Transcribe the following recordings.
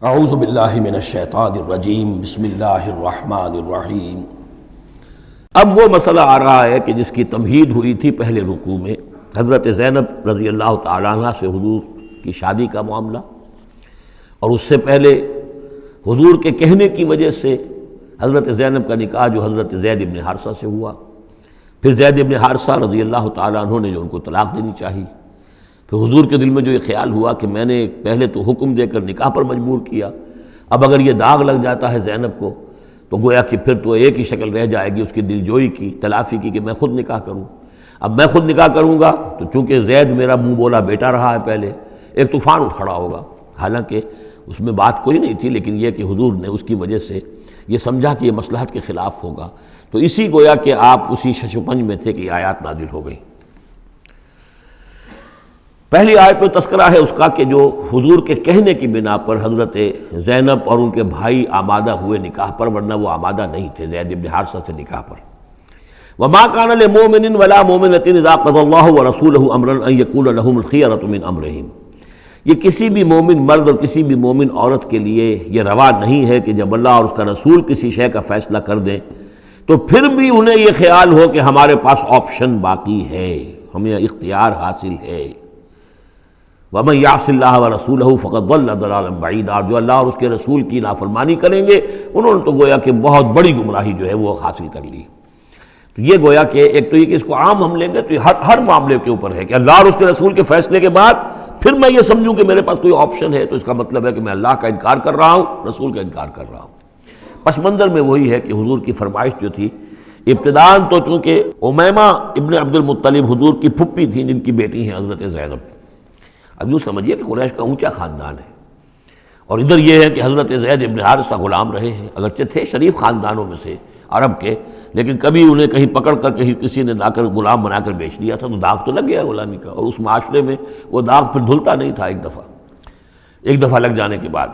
اعوذ باللہ من الشیطان الرجیم بسم اللہ الرحمن الرحیم۔ اب وہ مسئلہ آ رہا ہے کہ جس کی تمہید ہوئی تھی پہلے رکوع میں، حضرت زینب رضی اللہ تعالیٰ عنہ سے حضور کی شادی کا معاملہ، اور اس سے پہلے حضور کے کہنے کی وجہ سے حضرت زینب کا نکاح جو حضرت زید ابن حارثہ سے ہوا، پھر زید ابن حارثہ رضی اللہ تعالیٰ عنہ نے جو ان کو طلاق دینی چاہی، پھر حضور کے دل میں جو یہ خیال ہوا کہ میں نے پہلے تو حکم دے کر نکاح پر مجبور کیا، اب اگر یہ داغ لگ جاتا ہے زینب کو تو گویا کہ پھر تو ایک ہی شکل رہ جائے گی اس کی دل جوئی کی، تلافی کی، کہ میں خود نکاح کروں۔ اب میں خود نکاح کروں گا تو چونکہ زید میرا منہ بولا بیٹا رہا ہے پہلے، ایک طوفان اٹھ کھڑا ہوگا، حالانکہ اس میں بات کوئی نہیں تھی، لیکن یہ کہ حضور نے اس کی وجہ سے یہ سمجھا کہ یہ مصلحت کے خلاف ہوگا، تو اسی گویا کہ آپ اسی شش و پنج میں تھے کہ یہ آیات نازل ہو گئی۔ پہلی آیت میں تذکرہ ہے اس کا کہ جو حضور کے کہنے کی بنا پر حضرت زینب اور ان کے بھائی آمادہ ہوئے نکاح پر، ورنہ وہ آمادہ نہیں تھے زید بن حارثہ سے نکاح پر۔ وَمَا كَانَ لِمُؤْمِنٍ وَلَا مُؤْمِنَةٍ إِذَا قَضَى اللَّهُ وَرَسُولُهُ أَمْرًا أَن يَكُونَ لَهُمُ الْخِيَرَةُ مِنْ أَمْرِهِمْ، یہ کسی بھی مومن مرد اور کسی بھی مومن عورت کے لیے یہ روا نہیں ہے کہ جب اللہ اور اس کا رسول کسی شے کا فیصلہ کر دیں تو پھر بھی انہیں یہ خیال ہو کہ ہمارے پاس آپشن باقی ہے، ہمیں اختیار حاصل ہے۔ وَمَن يَعْصِ اللَّهَ وَرَسُولَهُ فَقَدْ ضَلَّ ضَلَالًا بَعِيدًا، جو اللہ اور اس کے رسول کی نافرمانی کریں گے انہوں نے تو گویا کہ بہت بڑی گمراہی جو ہے وہ حاصل کر لی۔ تو یہ گویا کہ ایک تو یہ کہ اس کو عام ہم لیں گے تو یہ ہر معاملے کے اوپر ہے کہ اللہ اور اس کے رسول کے فیصلے کے بعد پھر میں یہ سمجھوں کہ میرے پاس کوئی آپشن ہے، تو اس کا مطلب ہے کہ میں اللہ کا انکار کر رہا ہوں، رسول کا انکار کر رہا ہوں۔ پس منظر میں وہی ہے کہ حضور کی فرمائش جو تھی ابتداءً تو چونکہ امیمہ ابن عبد المطلب حضور کی پھپھی تھیں جن کی بیٹی ہیں حضرت زینب، اب یوں سمجھیے کہ قریش کا اونچا خاندان ہے، اور ادھر یہ ہے کہ حضرت زید ابن حارثہ غلام رہے ہیں، اگرچہ تھے شریف خاندانوں میں سے عرب کے، لیکن کبھی انہیں کہیں پکڑ کر کہیں کسی نے لا کر غلام بنا کر بیچ دیا تھا تو داغ تو لگ گیا غلامی کا، اور اس معاشرے میں وہ داغ پھر دھلتا نہیں تھا ایک دفعہ لگ جانے کے بعد۔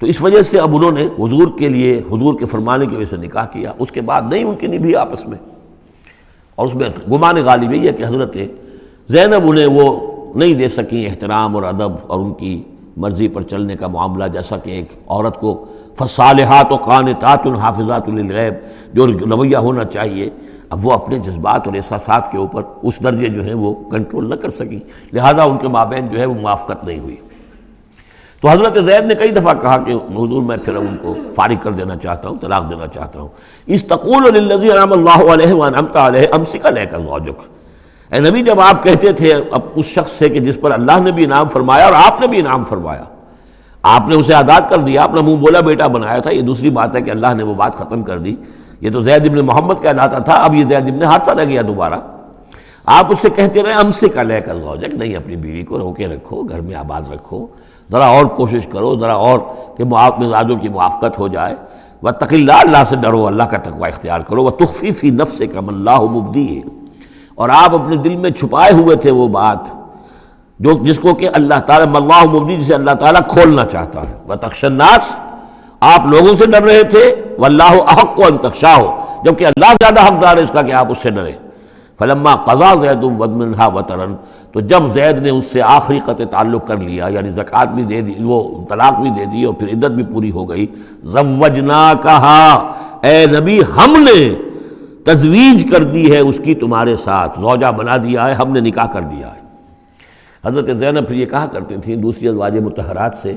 تو اس وجہ سے اب انہوں نے حضور کے لیے، حضور کے فرمانے کی وجہ سے نکاح کیا، اس کے بعد نہیں ان کی نبھی آپس میں، اور اس میں گمان غالب یہ ہے کہ حضرت زینب انہیں وہ نہیں دے سکیں احترام اور ادب اور ان کی مرضی پر چلنے کا معاملہ، جیسا کہ ایک عورت کو فالصالحات قانتات حافظات للغیب جو رویہ ہونا چاہیے، اب وہ اپنے جذبات اور احساسات کے اوپر اس درجے جو ہیں وہ کنٹرول نہ کر سکیں، لہذا ان کے مابین جو ہے وہ موافقت نہیں ہوئی۔ تو حضرت زید نے کئی دفعہ کہا کہ حضور میں پھر ان کو فارغ کر دینا چاہتا ہوں، طلاق دینا چاہتا ہوں۔ استقول للذی انعم اللہ علیہ وانعمت علیہ امسک علیک زوجک، اے نبی جب آپ کہتے تھے اب اس شخص سے کہ جس پر اللہ نے بھی انعام فرمایا اور آپ نے بھی انعام فرمایا، آپ نے اسے آزاد کر دیا، اپنا منہ بولا بیٹا بنایا تھا، یہ دوسری بات ہے کہ اللہ نے وہ بات ختم کر دی، یہ تو زید ابن محمد کہلاتا تھا، اب یہ زید ابن حارثہ رہ گیا دوبارہ۔ آپ اس سے کہتے رہے امسک علیک زوجک، نہیں اپنی بیوی کو روکے رکھو، گھر میں آباد رکھو، ذرا اور کوشش کرو، ذرا اور کہ مزاجوں کی موافقت ہو جائے، واتق اللہ، اللہ سے ڈرو، اللہ کا تقوی اختیار کرو، وتخفی فی نفسک ما اللہ مبدیہ، اور آپ اپنے دل میں چھپائے ہوئے تھے وہ بات جو جس کو کہ اللہ تعالیٰ اللہ مبدی، جسے اللہ تعالیٰ کھولنا چاہتا ہے۔ وتخشى الناس، آپ لوگوں سے ڈر رہے تھے، واللہ احق ان تخشاہ، جبکہ اللہ زیادہ حقدار ہے اس کا کہ آپ اس سے ڈریں۔ فلما قضى زید منها وطرا، تو جب زید نے اس سے آخری قطع تعلق کر لیا، یعنی زکوٰۃ بھی دے دی، وہ طلاق بھی دے دی اور پھر عدت بھی پوری ہو گئی، زوجناکہا، اے نبی ہم نے تزویج کر دی ہے اس کی تمہارے ساتھ، زوجہ بنا دیا ہے، ہم نے نکاح کر دیا ہے۔ حضرت زینب پھر یہ کہا کرتی تھیں دوسری ازواج مطہرات سے،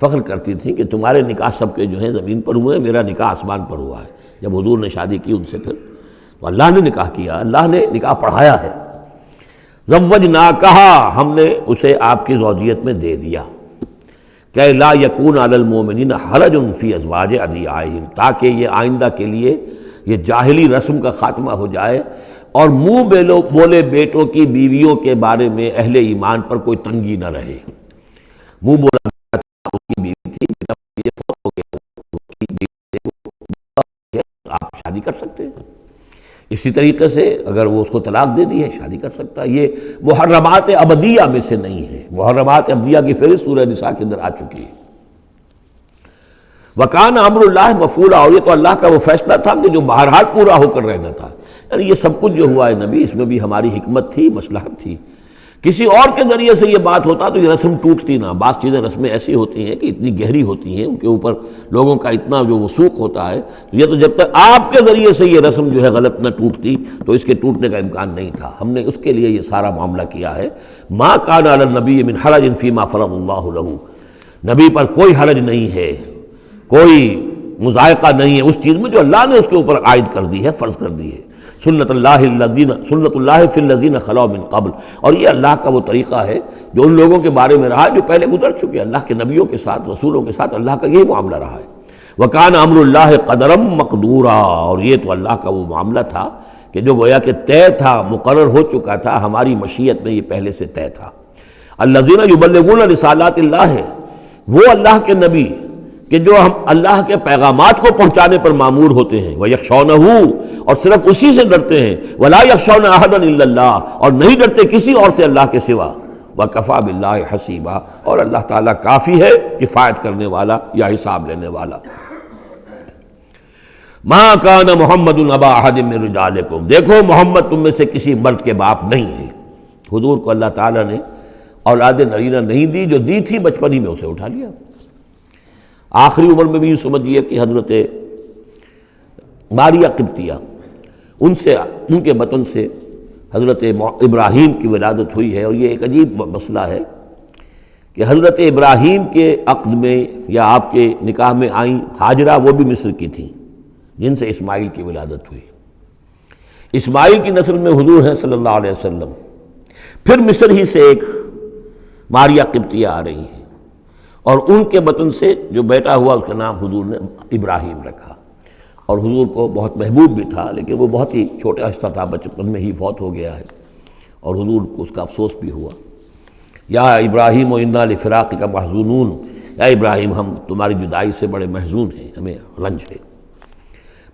فخر کرتی تھیں کہ تمہارے نکاح سب کے جو ہیں زمین پر ہوئے ہیں، میرا نکاح آسمان پر ہوا ہے۔ جب حضور نے شادی کی ان سے پھر تو اللہ نے نکاح کیا، اللہ نے نکاح پڑھایا ہے۔ زوجناکہا، ہم نے اسے آپ کی زوجیت میں دے دیا، کہ لا یکون علی المؤمنین حرج فی ازواج ادعیائہم، تاکہ یہ آئندہ کے لیے یہ جاہلی رسم کا خاتمہ ہو جائے اور منہ بولے بیٹوں کی بیویوں کے بارے میں اہل ایمان پر کوئی تنگی نہ رہے۔ منہ بولا بیٹا تھا، اس کی بیوی تھی، بیٹا یہ فوت ہو گیا، اس کی بیوی سے آپ شادی کر سکتے ہیں، اسی طریقے سے اگر وہ اس کو طلاق دے دی ہے شادی کر سکتا ہے۔ یہ محرمات ابدیہ میں سے نہیں ہے، محرمات ابدیہ کی فہرست سورہ نساء کے اندر آ چکی ہے۔ وَكَانَ أَمْرُ اللَّهِ مَفْعُولًا، اور یہ تو اللہ کا وہ فیصلہ تھا کہ جو بہرحال پورا ہو کر رہنا تھا۔ یعنی یہ سب کچھ جو ہوا ہے نبی، اس میں بھی ہماری حکمت تھی، مصلحت تھی کسی اور کے ذریعے سے یہ بات ہوتا تو یہ رسم ٹوٹتی نہ. بعض چیزیں رسمیں ایسی ہوتی ہیں کہ اتنی گہری ہوتی ہیں، ان کے اوپر لوگوں کا اتنا جو وثوق ہوتا ہے، یہ تو جب تک آپ کے ذریعے سے یہ رسم جو ہے غلط نہ ٹوٹتی تو اس کے ٹوٹنے کا امکان نہیں تھا. ہم نے اس کے لیے یہ سارا معاملہ کیا ہے. ما کان علی النبی من حرج فیما فرض اللہ لہ، نبی پر کوئی حرج نہیں ہے، کوئی مضائقہ نہیں ہے اس چیز میں جو اللہ نے اس کے اوپر عائد کر دی ہے، فرض کر دی ہے. سنت اللہ فی الذین خلو من قبل، اور یہ اللہ کا وہ طریقہ ہے جو ان لوگوں کے بارے میں رہا جو پہلے گزر چکے. اللہ کے نبیوں کے ساتھ، رسولوں کے ساتھ اللہ کا یہی معاملہ رہا ہے. وکان امر اللہ قدرا مقدورا، اور یہ تو اللہ کا وہ معاملہ تھا کہ جو گویا کہ طے تھا، مقرر ہو چکا تھا، ہماری مشیت میں یہ پہلے سے طے تھا. الذین یبلغون رسالات اللہ ہے وہ اللہ کے نبی کہ جو ہم اللہ کے پیغامات کو پہنچانے پر مامور ہوتے ہیں. وَيَخْشَوْنَهُ، اور صرف اسی سے ڈرتے ہیں. وَلَا يَخْشَوْنَ أَحَدًا إِلَّا اللَّهَ، اور نہیں ڈرتے کسی اور سے اللہ کے سوا. وَكَفَى بِاللَّهِ حَسِيبًا، اور اللہ تعالیٰ کافی ہے کفایت کرنے والا یا حساب لینے والا. مَا كَانَ مُحَمَّدٌ أَبَا أَحَدٍ مِّن رِجَالِكُمْ، دیکھو محمد تم میں سے کسی مرد کے باپ نہیں ہے. حضور کو اللہ تعالیٰ نے اولاد نرینہ نہیں دی، جو دی تھی بچپن ہی میں اسے اٹھا لیا. آخری عمر میں بھی یہ سمجھیے کہ حضرت ماریہ قبطیہ ان کے بطن سے حضرت ابراہیم کی ولادت ہوئی ہے. اور یہ ایک عجیب مسئلہ ہے کہ حضرت ابراہیم کے عقد میں یا آپ کے نکاح میں آئیں ہاجرہ، وہ بھی مصر کی تھیں جن سے اسماعیل کی ولادت ہوئی. اسماعیل کی نسل میں حضور ہیں صلی اللہ علیہ وسلم. پھر مصر ہی سے ایک ماریہ قبطیہ آ رہی ہیں، اور ان کے بطن سے جو بیٹا ہوا اس کا نام حضور نے ابراہیم رکھا. اور حضور کو بہت محبوب بھی تھا، لیکن وہ بہت ہی چھوٹا حصہ تھا، بچپن میں ہی فوت ہو گیا ہے، اور حضور کو اس کا افسوس بھی ہوا. یا ابراہیم و انا لفراقک محزونون، یا ابراہیم ہم تمہاری جدائی سے بڑے محزون ہیں، ہمیں رنج ہے.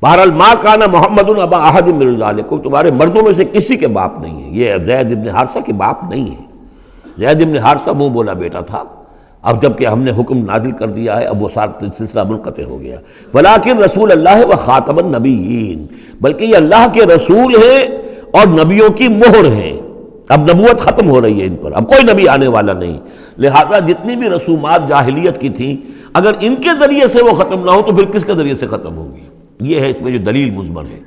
بہرحال ما کان محمد ابا احد من رجالکم، تمہارے مردوں میں سے کسی کے باپ نہیں ہے. یہ زید ابن حارثہ کے باپ نہیں ہے. زید ابن حارثہ منہ بولا بیٹا تھا. اب جب کہ ہم نے حکم نازل کر دیا ہے اب وہ سارا سلسلہ منقطع ہو گیا. ولیکن رسول اللہ و خاتم النبیین، بلکہ یہ اللہ کے رسول ہیں اور نبیوں کی مہر ہیں. اب نبوت ختم ہو رہی ہے ان پر، اب کوئی نبی آنے والا نہیں. لہذا جتنی بھی رسومات جاہلیت کی تھیں اگر ان کے ذریعے سے وہ ختم نہ ہو تو پھر کس کے ذریعے سے ختم ہوگی. یہ ہے اس میں جو دلیل مضمر ہے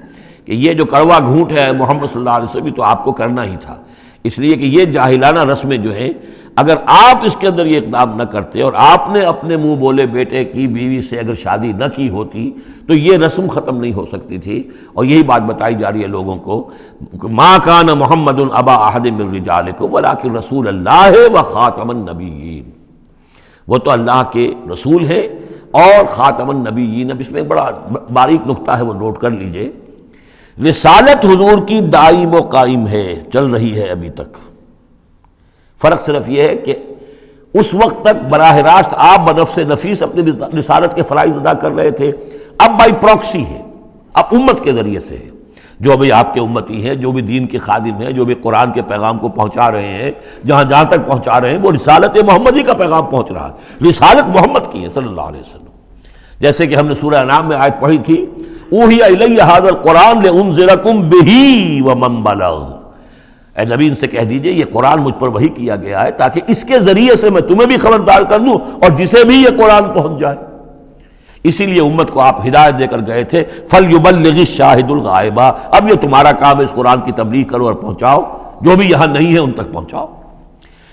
کہ یہ جو کڑوا گھونٹ ہے محمد صلی اللہ علیہ وسلم تو آپ کو کرنا ہی تھا. اس لیے کہ یہ جاہلانہ رسمیں جو ہیں اگر آپ اس کے اندر یہ اقدام نہ کرتے اور آپ نے اپنے منہ بولے بیٹے کی بیوی سے اگر شادی نہ کی ہوتی تو یہ رسم ختم نہیں ہو سکتی تھی. اور یہی بات بتائی جا رہی ہے لوگوں کو. ما کان محمد ابا احد من رجالکم ولکن رسول اللہ و خاتم النبیین، وہ تو اللہ کے رسول ہیں اور خاتم النبیین. اب اس میں ایک بڑا باریک نقطہ ہے، وہ نوٹ کر لیجئے. رسالت حضور کی دائم و قائم ہے، چل رہی ہے ابھی تک. فرق صرف یہ ہے کہ اس وقت تک براہ راست آپ بنفس نفیس اپنی رسالت کے فرائض ادا کر رہے تھے، اب بائی پروکسی ہے، اب امت کے ذریعے سے ہے. جو بھی آپ کے امتی ہیں، جو بھی دین کے خادم ہیں، جو بھی قرآن کے پیغام کو پہنچا رہے ہیں، جہاں جہاں تک پہنچا رہے ہیں وہ رسالت محمدی کا پیغام پہنچ رہا ہے. رسالت محمد کی ہے صلی اللہ علیہ وسلم. جیسے کہ ہم نے سورہ انعام میں آیت پڑھی تھی، اوحی الی ھذا القرآن لانذرکم بہ ومن بلغ، اے نبی ان سے کہہ دیجئے یہ قرآن مجھ پر وحی کیا گیا ہے تاکہ اس کے ذریعے سے میں تمہیں بھی خبردار کر دوں اور جسے بھی یہ قرآن پہنچ جائے. اسی لیے امت کو آپ ہدایت دے کر گئے تھے، فَلْيُبَلِّغِ الشَّاهِدُ الْغَائِبَ، اب یہ تمہارا کام ہے اس قرآن کی تبلیغ کرو اور پہنچاؤ، جو بھی یہاں نہیں ہے ان تک پہنچاؤ.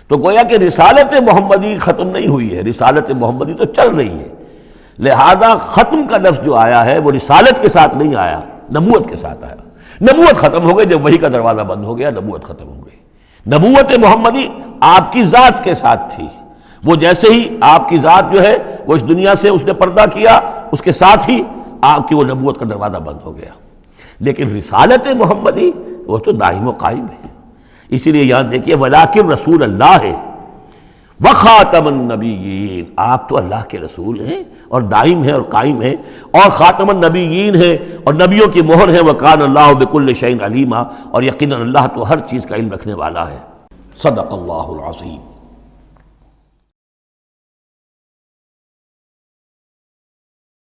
تو گویا کہ رسالت محمدی ختم نہیں ہوئی ہے، رسالت محمدی تو چل رہی ہے. لہذا ختم کا لفظ جو آیا ہے وہ رسالت کے ساتھ نہیں آیا، نبوت کے ساتھ آیا. نبوت ختم ہو گئی جب وحی کا دروازہ بند ہو گیا، نبوت ختم ہو گئی. نبوت محمدی آپ کی ذات کے ساتھ تھی. وہ جیسے ہی آپ کی ذات جو ہے وہ اس دنیا سے اس نے پردہ کیا، اس کے ساتھ ہی آپ کی وہ نبوت کا دروازہ بند ہو گیا. لیکن رسالت محمدی وہ تو دائم و قائم ہے. اسی لیے یہاں دیکھیے ولیکن رسول اللہ ہے وخاتم النبیین، آپ تو اللہ کے رسول ہیں اور دائم ہیں اور قائم ہیں اور خاتم النبیین ہیں اور نبیوں کی مہر ہیں. وکان اللہ بکل شیء علیما، اور یقیناً اللہ تو ہر چیز کا علم رکھنے والا ہے. صدق اللہ العظیم.